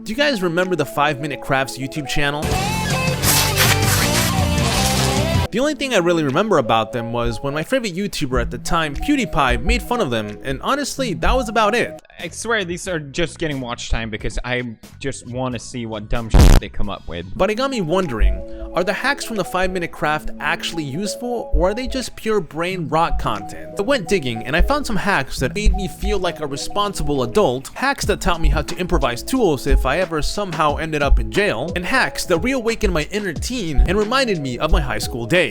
Do you guys remember the 5-Minute Crafts YouTube channel? The only thing I really remember about them was when my favorite YouTuber at the time, PewDiePie, made fun of them, and honestly, that was about it. I swear these are just getting watch time because I just want to see what dumb shit they come up with. But it got me wondering, are the hacks from the 5-Minute Craft actually useful, or are they just pure brain rot content? I went digging and I found some hacks that made me feel like a responsible adult, hacks that taught me how to improvise tools if I ever somehow ended up in jail, and hacks that reawakened my inner teen and reminded me of my high school days.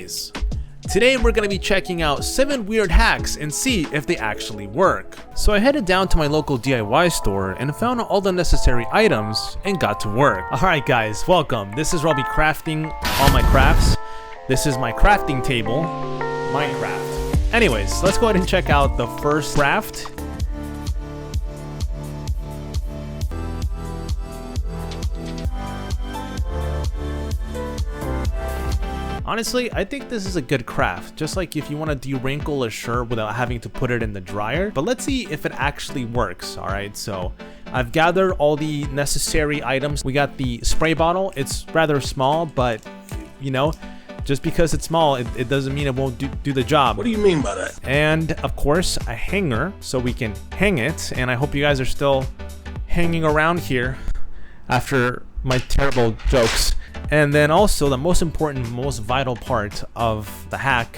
Today we're going to be checking out 7 weird hacks and see if they actually work. So I headed down to my local DIY store and found all the necessary items and got to work. Alright guys, welcome. This is where I'll be crafting all my crafts. This is my crafting table, Minecraft. Anyways, let's go ahead and check out the first craft. Honestly, I think this is a good craft, just like if you want to de-wrinkle a shirt without having to put it in the dryer. But let's see if it actually works. Alright, so I've gathered all the necessary items. We got the spray bottle. It's rather small, but you know, just because it's small, it doesn't mean it won't do the job. What do you mean by that? And of course, a hanger, so we can hang it. And I hope you guys are still hanging around here after my terrible jokes. And then also the most important, most vital part of the hack,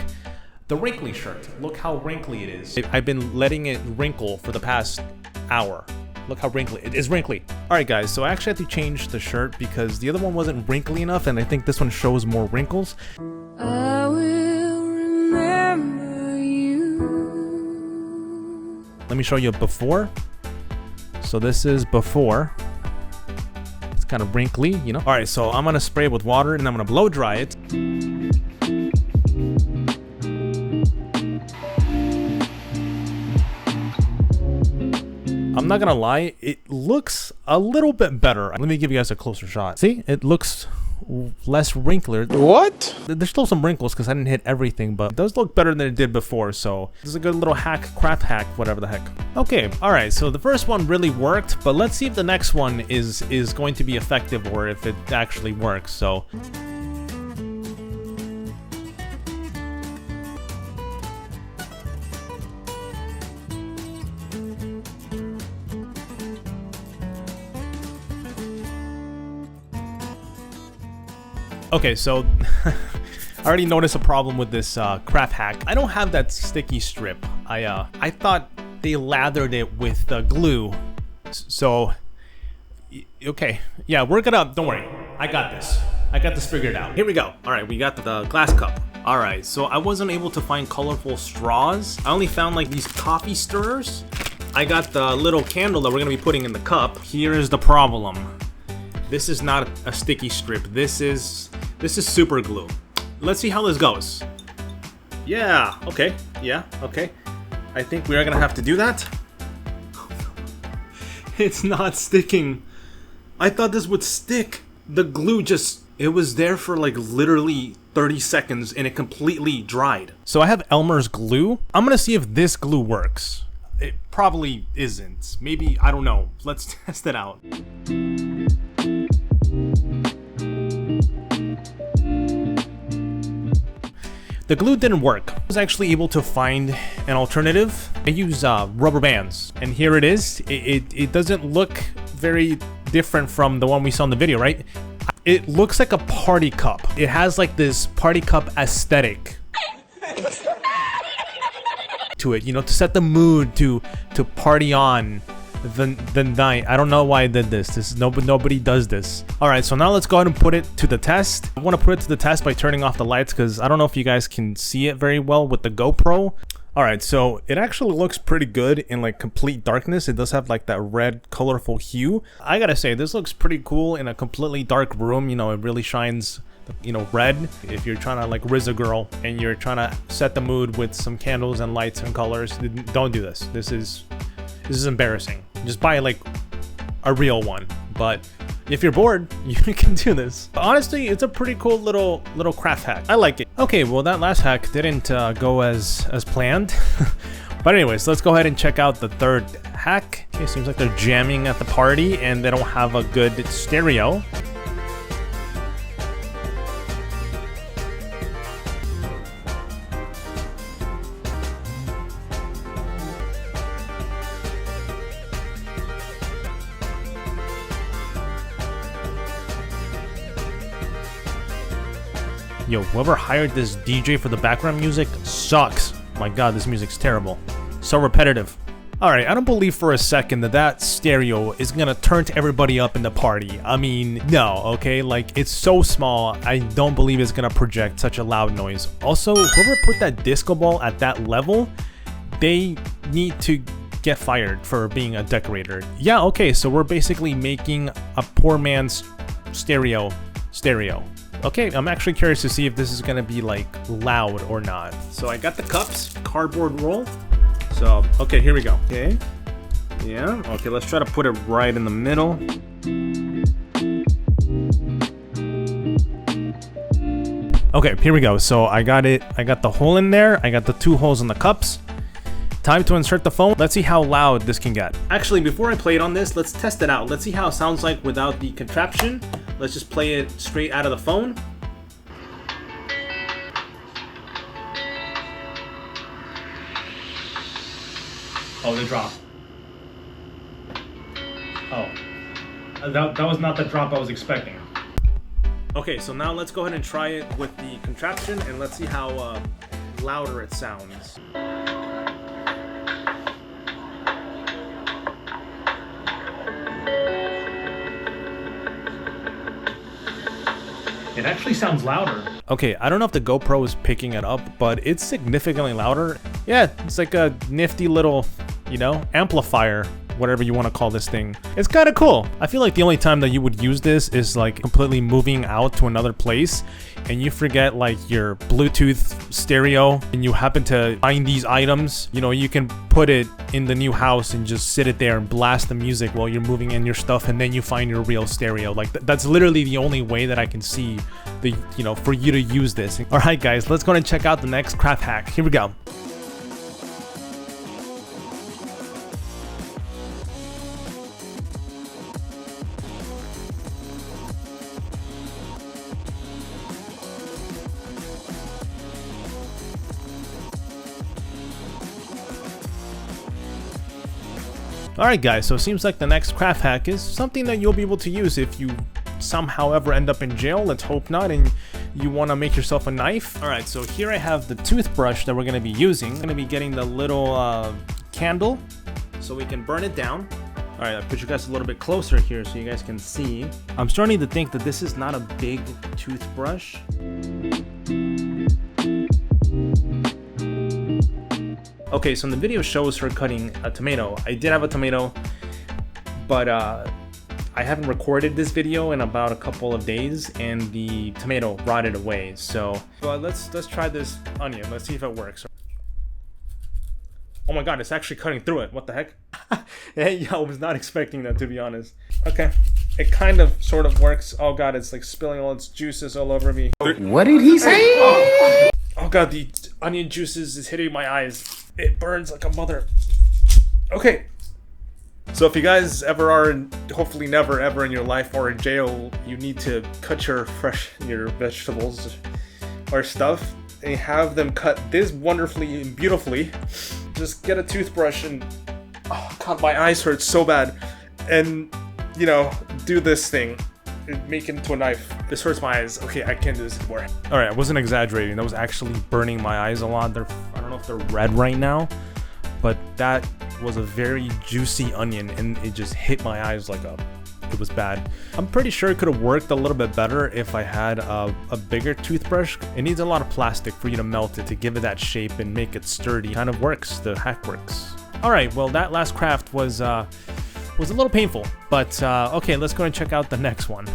the wrinkly shirt. Look how wrinkly it is. I've been letting it wrinkle for the past hour. Look how wrinkly it is. Wrinkly. All right, guys. So I actually had to change the shirt because the other one wasn't wrinkly enough, and I think this one shows more wrinkles. I will remember you. Let me show you a before. So this is before. Kind of wrinkly, you know. All right, so I'm gonna spray it with water and I'm gonna blow dry it. I'm not gonna lie, it looks a little bit better. Let me give you guys a closer shot. See, it looks less wrinkly. What? There's still some wrinkles because I didn't hit everything, but it does look better than it did before. So this is a good little hack, craft hack, whatever the heck. Okay, all right. So the first one really worked, but let's see if the next one is going to be effective or if it actually works. So. Okay, so I already noticed a problem with this craft hack. I don't have that sticky strip. I thought they lathered it with glue. So, okay, yeah, work it up. Don't worry, I got this. I got this figured out. Here we go. All right, we got the glass cup. All right, so I wasn't able to find colorful straws. I only found like these coffee stirrers. I got the little candle that we're gonna be putting in the cup. Here is the problem. This is not a sticky strip. This is super glue. Let's see how this goes. Yeah, okay, okay. I think we are gonna have to do that. It's not sticking. I thought this would stick. The glue it was there for like literally 30 seconds and it completely dried. So I have Elmer's glue. I'm gonna see if this glue works. It probably isn't. Maybe, I don't know. Let's test it out. The glue didn't work. I was actually able to find an alternative. I use rubber bands, and here it is. It doesn't look very different from the one we saw in the video, right? It looks like a party cup. It has like this party cup aesthetic to it, you know, to set the mood, to party on the night. I don't know why I did this. Nobody does this. All right, so now let's go ahead and put it to the test. I want to put it to the test by turning off the lights because I don't know if you guys can see it very well with the GoPro. All right, so it actually looks pretty good in like complete darkness. It does have like that red colorful hue. I gotta say, this looks pretty cool in a completely dark room. You know, it really shines, you know, red. If you're trying to like riz a girl and you're trying to set the mood with some candles and lights and colors, don't do this. This is embarrassing. Just buy like a real one. But if you're bored, you can do this. But honestly, it's a pretty cool little craft hack. I like it. Okay, well that last hack didn't go as planned. But anyways, let's go ahead and check out the third hack. Okay, seems like they're jamming at the party and they don't have a good stereo. Yo, whoever hired this DJ for the background music sucks. My god, this music's terrible. So repetitive. Alright, I don't believe for a second that that stereo is gonna turn everybody up in the party. I mean, no, okay? Like, it's so small, I don't believe it's gonna project such a loud noise. Also, whoever put that disco ball at that level, they need to get fired for being a decorator. Yeah, okay, so we're basically making a poor man's stereo. Okay, I'm actually curious to see if this is gonna be like loud or not. So I got the cups, cardboard roll. So, okay, here we go. Okay, yeah, okay, let's try to put it right in the middle. Okay, here we go. So I got it, I got the hole in there, I got the 2 holes in the cups. Time to insert the phone. Let's see how loud this can get. Actually, before I play it on this, let's test it out. Let's see how it sounds like without the contraption. Let's just play it straight out of the phone. Oh, they dropped. Oh. That was not the drop I was expecting. Okay, so now let's go ahead and try it with the contraption and let's see how louder it sounds. It actually sounds louder. Okay, I don't know if the GoPro is picking it up, but it's significantly louder. Yeah, it's like a nifty little, you know, amplifier, whatever you want to call this thing. It's kind of cool. I feel like the only time that you would use this is like completely moving out to another place and you forget like your Bluetooth stereo and you happen to find these items. You know, you can put it in the new house and just sit it there and blast the music while you're moving in your stuff, and then you find your real stereo. Like that's literally the only way that I can see the, you know, for you to use this. All right, guys, let's go and check out the next craft hack. Here we go. Alright guys, so it seems like the next craft hack is something that you'll be able to use if you somehow ever end up in jail. Let's hope not, and you want to make yourself a knife. Alright, so here I have the toothbrush that we're going to be using. I'm going to be getting the little candle so we can burn it down. Alright, I'll put you guys a little bit closer here so you guys can see. I'm starting to think that this is not a big toothbrush. Okay, so in the video shows her cutting a tomato. I did have a tomato, but I haven't recorded this video in about a couple of days, and the tomato rotted away. So let's try this onion. Let's see if it works. Oh my god, it's actually cutting through it. What the heck? Yeah, I was not expecting that, to be honest. Okay, it kind of sort of works. Oh god, it's like spilling all its juices all over me. What did he say? Oh god, the onion juices is hitting my eyes. It burns like a mother. Okay. So if you guys ever are, hopefully never ever in your life or in jail, you need to cut your vegetables or stuff and have them cut this wonderfully and beautifully. Just get a toothbrush and, oh god, my eyes hurt so bad. And, you know, do this thing. Make it into a knife. This hurts my eyes. Okay, I can't do this anymore. Alright, I wasn't exaggerating. That was actually burning my eyes a lot. I don't know if they're red right now, but that was a very juicy onion and it just hit my eyes like it was bad. I'm pretty sure it could have worked a little bit better if I had a bigger toothbrush. It needs a lot of plastic for you to melt it to give it that shape and make it sturdy. Kind of works. The hack works. Alright, well that last craft was a little painful, but okay, let's go and check out the next one.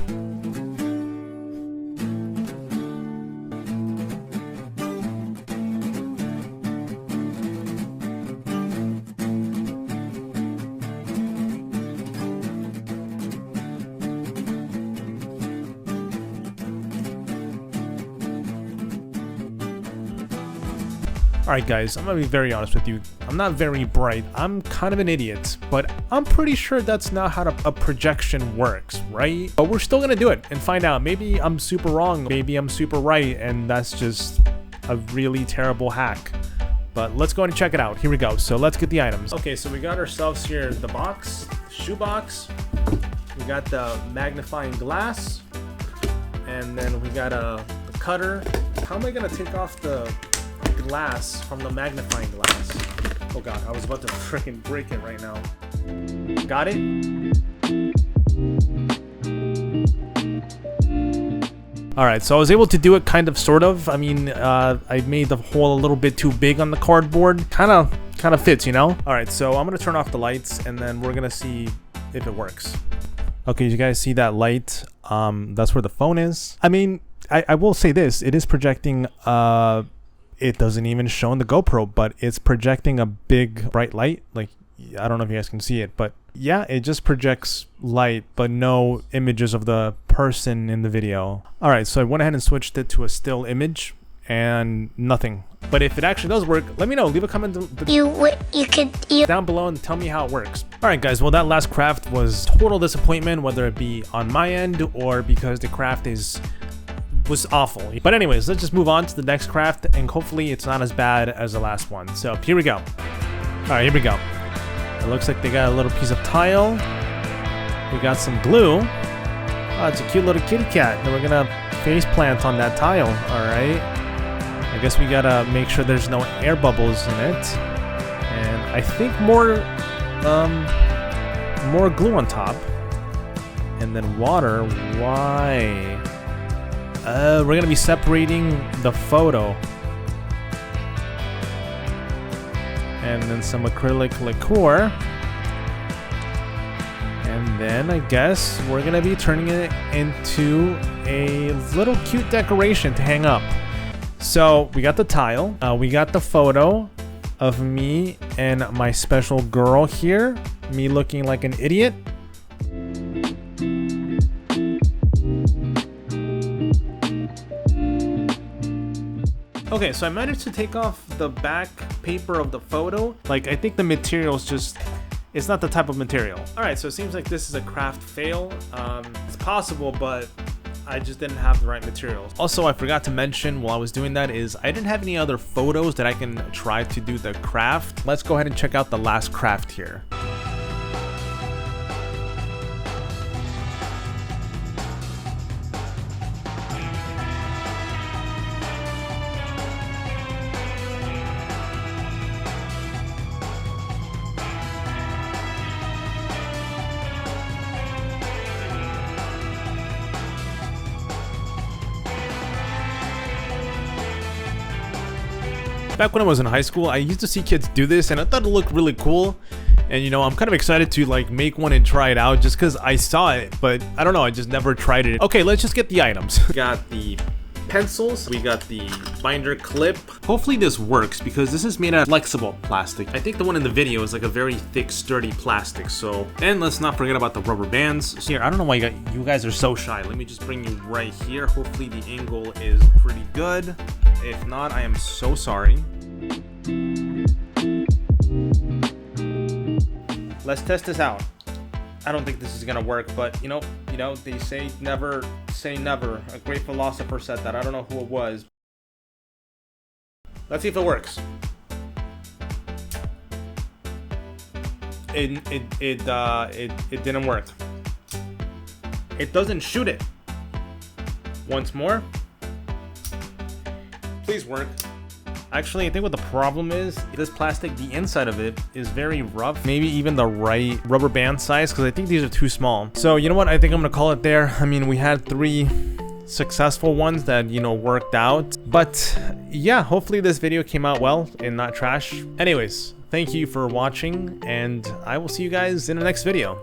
Alright guys, I'm gonna be very honest with you. I'm not very bright. I'm kind of an idiot, but I'm pretty sure that's not how a projection works, right? But we're still gonna do it and find out. Maybe I'm super wrong, maybe I'm super right, and that's just a really terrible hack. But let's go ahead and check it out. Here we go. So let's get the items. Okay, so we got ourselves here the box, shoebox. We got the magnifying glass, and then we got the cutter. How am I gonna take off the glass from the magnifying glass? Oh god, I was about to freaking break it right now. Got it? Alright, so I was able to do it kind of, sort of. I mean, I made the hole a little bit too big on the cardboard. Kind of fits, you know? Alright, so I'm gonna turn off the lights and then we're gonna see if it works. Okay, you guys see that light? That's where the phone is. I mean, I will say this, it is projecting, it doesn't even show in the GoPro, but it's projecting a big bright light. Like, I don't know if you guys can see it, but yeah, it just projects light, but no images of the person in the video. All right, so I went ahead and switched it to a still image and nothing. But if it actually does work, let me know. Leave a comment down below and tell me how it works. All right, guys, well, that last craft was total disappointment, whether it be on my end or because the craft was awful. But anyways, let's just move on to the next craft and hopefully it's not as bad as the last one. So here we go. All right, here we go. It looks like they got a little piece of tile. We got some glue. Oh, it's a cute little kitty cat. And we're gonna face plant on that tile. All right. I guess we gotta make sure there's no air bubbles in it. And I think more glue on top. And then water. Why? We're gonna be separating the photo. And then some acrylic liqueur. And then I guess we're gonna be turning it into a little cute decoration to hang up. So we got the tile, we got the photo of me and my special girl here, me looking like an idiot. Okay, so I managed to take off the back paper of the photo. Like, I think the material's just, it's not the type of material. All right, so it seems like this is a craft fail. It's possible, but I just didn't have the right materials. Also, I forgot to mention while I was doing that is I didn't have any other photos that I can try to do the craft. Let's go ahead and check out the last craft here. Back when I was in high school, I used to see kids do this and I thought it looked really cool. And you know, I'm kind of excited to like make one and try it out just because I saw it, but I don't know, I just never tried it. Okay, let's just get the items. We got the pencils, we got the binder clip. Hopefully this works because this is made out of flexible plastic. I think the one in the video is like a very thick, sturdy plastic. So, and let's not forget about the rubber bands. Here, I don't know why you guys are so shy. Let me just bring you right here. Hopefully the angle is pretty good. If not, I am so sorry. Let's test this out. I don't think this is gonna work, but you know, they say never say never. A great philosopher said that. I don't know who it was. Let's see if it works. It didn't work. It doesn't shoot it. Once more. Please work. Actually, I think what the problem is, this plastic, the inside of it is very rough. Maybe even the right rubber band size, because I think these are too small. So, you know what? I think I'm gonna call it there. I mean, we had 3 successful ones that, you know, worked out. But yeah, hopefully this video came out well and not trash. Anyways, thank you for watching, and I will see you guys in the next video.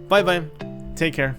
Bye-bye. Take care.